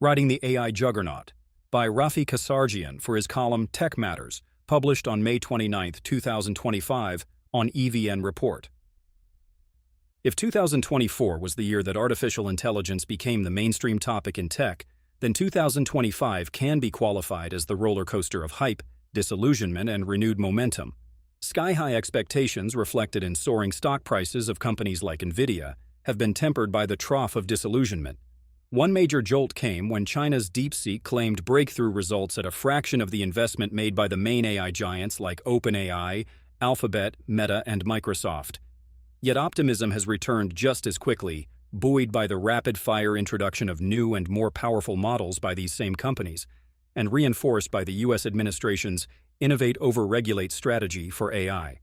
Writing the AI Juggernaut, by Raffi Kassarjian for his column Tech Matters, published on May 29, 2025, on EVN Report. If 2024 was the year that artificial intelligence became the mainstream topic in tech, then 2025 can be qualified as the roller coaster of hype, disillusionment, and renewed momentum. Sky-high expectations reflected in soaring stock prices of companies like Nvidia have been tempered by the trough of disillusionment. One major jolt came when China's DeepSeek claimed breakthrough results at a fraction of the investment made by the main AI giants like OpenAI, Alphabet, Meta, and Microsoft. Yet optimism has returned just as quickly, buoyed by the rapid-fire introduction of new and more powerful models by these same companies, and reinforced by the U.S. administration's innovate over regulate strategy for AI.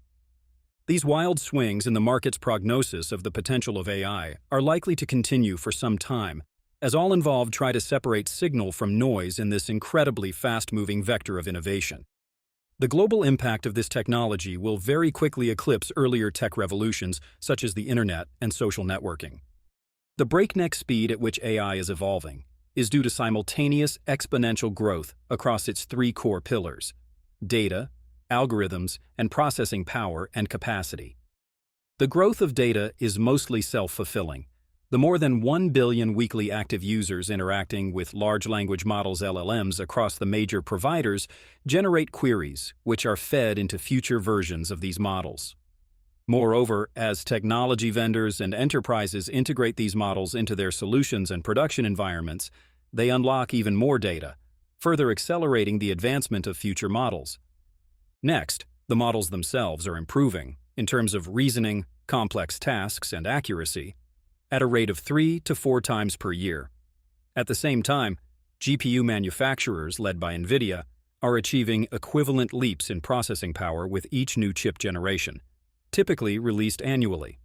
These wild swings in the market's prognosis of the potential of AI are likely to continue for some time, as all involved try to separate signal from noise in this incredibly fast-moving vector of innovation. The global impact of this technology will very quickly eclipse earlier tech revolutions such as the internet and social networking. The breakneck speed at which AI is evolving is due to simultaneous exponential growth across its three core pillars: data, algorithms, and processing power and capacity. The growth of data is mostly self-fulfilling. The more than 1 billion weekly active users interacting with large language models (LLMs) across the major providers generate queries, which are fed into future versions of these models. Moreover, as technology vendors and enterprises integrate these models into their solutions and production environments, they unlock even more data, further accelerating the advancement of future models. Next, the models themselves are improving in terms of reasoning, complex tasks, and accuracy, at a rate of 3 to 4 times per year. At the same time, GPU manufacturers, led by Nvidia, are achieving equivalent leaps in processing power with each new chip generation, typically released annually.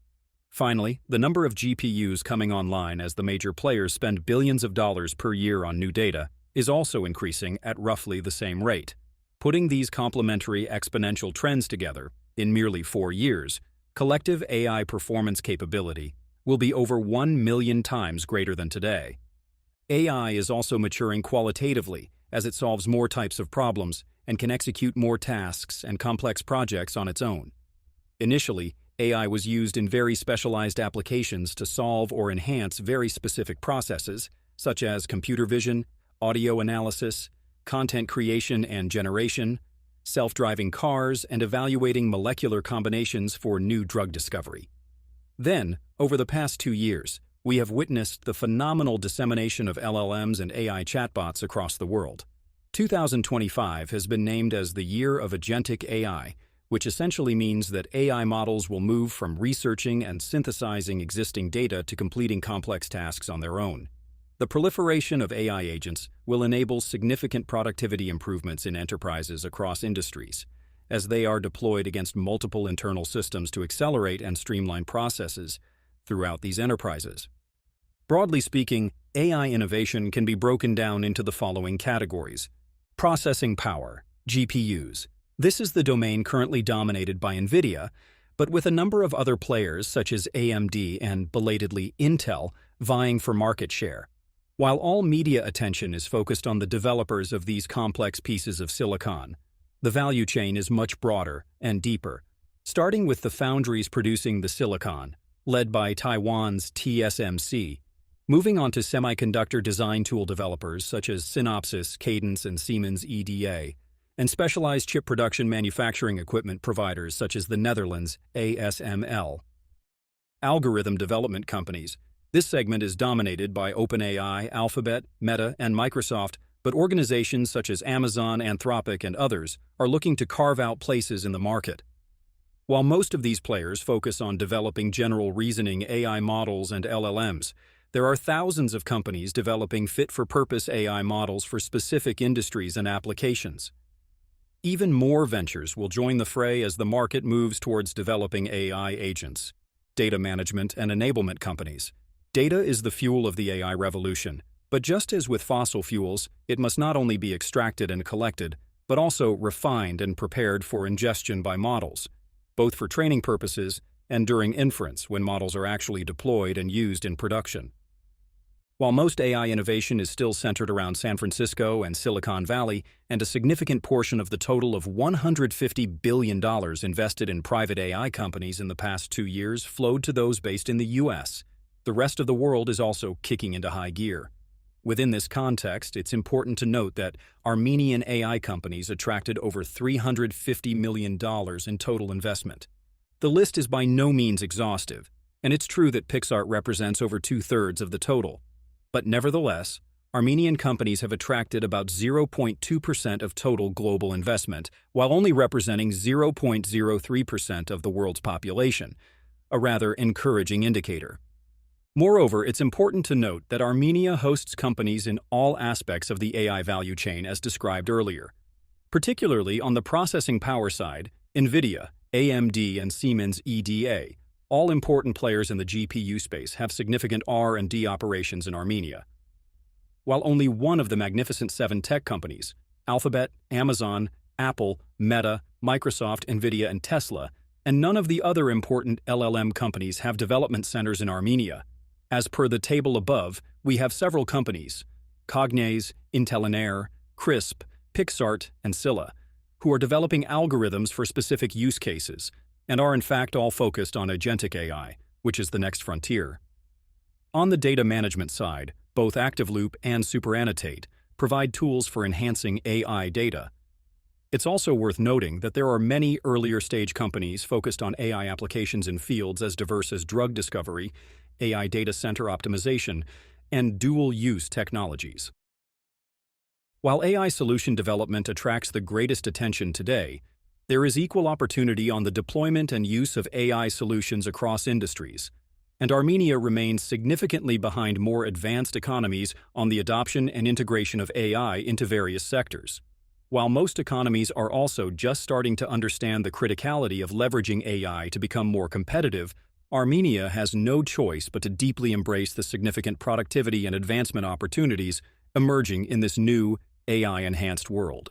Finally, the number of GPUs coming online as the major players spend billions of dollars per year on new data is also increasing at roughly the same rate. Putting these complementary exponential trends together, in merely 4 years, collective AI performance capability will be over 1 million times greater than today. AI is also maturing qualitatively as it solves more types of problems and can execute more tasks and complex projects on its own. Initially, AI was used in very specialized applications to solve or enhance very specific processes, such as computer vision, audio analysis, content creation and generation, self-driving cars, and evaluating molecular combinations for new drug discovery. Then, over the past 2 years, we have witnessed the phenomenal dissemination of LLMs and AI chatbots across the world. 2025 has been named as the year of agentic AI, which essentially means that AI models will move from researching and synthesizing existing data to completing complex tasks on their own. The proliferation of AI agents will enable significant productivity improvements in enterprises across industries, as they are deployed against multiple internal systems to accelerate and streamline processes throughout these enterprises. Broadly speaking, AI innovation can be broken down into the following categories. Processing power, GPUs. This is the domain currently dominated by Nvidia, but with a number of other players such as AMD and, belatedly, Intel vying for market share. While all media attention is focused on the developers of these complex pieces of silicon, the value chain is much broader and deeper, starting with the foundries producing the silicon, led by Taiwan's TSMC, moving on to semiconductor design tool developers such as Synopsys, Cadence, and Siemens EDA, and specialized chip production manufacturing equipment providers such as the Netherlands' ASML. Algorithm development companies. This segment is dominated by OpenAI, Alphabet, Meta, and Microsoft, but organizations such as Amazon, Anthropic, and others are looking to carve out places in the market. While most of these players focus on developing general reasoning AI models and LLMs, there are thousands of companies developing fit-for-purpose AI models for specific industries and applications. Even more ventures will join the fray as the market moves towards developing AI agents. Data management and enablement companies. Data is the fuel of the AI revolution. But just as with fossil fuels, it must not only be extracted and collected, but also refined and prepared for ingestion by models, both for training purposes and during inference when models are actually deployed and used in production. While most AI innovation is still centered around San Francisco and Silicon Valley, and a significant portion of the total of $150 billion invested in private AI companies in the past 2 years flowed to those based in the US, the rest of the world is also kicking into high gear. Within this context, it's important to note that Armenian AI companies attracted over $350 million in total investment. The list is by no means exhaustive, and it's true that Pixart represents over 2/3 of the total. But nevertheless, Armenian companies have attracted about 0.2% of total global investment, while only representing 0.03% of the world's population, a rather encouraging indicator. Moreover, it's important to note that Armenia hosts companies in all aspects of the AI value chain as described earlier. Particularly on the processing power side, NVIDIA, AMD, and Siemens EDA, all important players in the GPU space, have significant R&D operations in Armenia. While only one of the Magnificent Seven tech companies, Alphabet, Amazon, Apple, Meta, Microsoft, NVIDIA, and Tesla, and none of the other important LLM companies have development centers in Armenia. As per the table above, we have several companies, Cognaze, Intellinair, Crisp, Pixart, and Scylla, who are developing algorithms for specific use cases, and are in fact all focused on agentic AI, which is the next frontier. On the data management side, both ActiveLoop and SuperAnnotate provide tools for enhancing AI data. It's also worth noting that there are many earlier-stage companies focused on AI applications in fields as diverse as drug discovery, AI data center optimization, and dual-use technologies. While AI solution development attracts the greatest attention today, there is equal opportunity on the deployment and use of AI solutions across industries, and Armenia remains significantly behind more advanced economies on the adoption and integration of AI into various sectors. While most economies are also just starting to understand the criticality of leveraging AI to become more competitive, Armenia has no choice but to deeply embrace the significant productivity and advancement opportunities emerging in this new AI-enhanced world.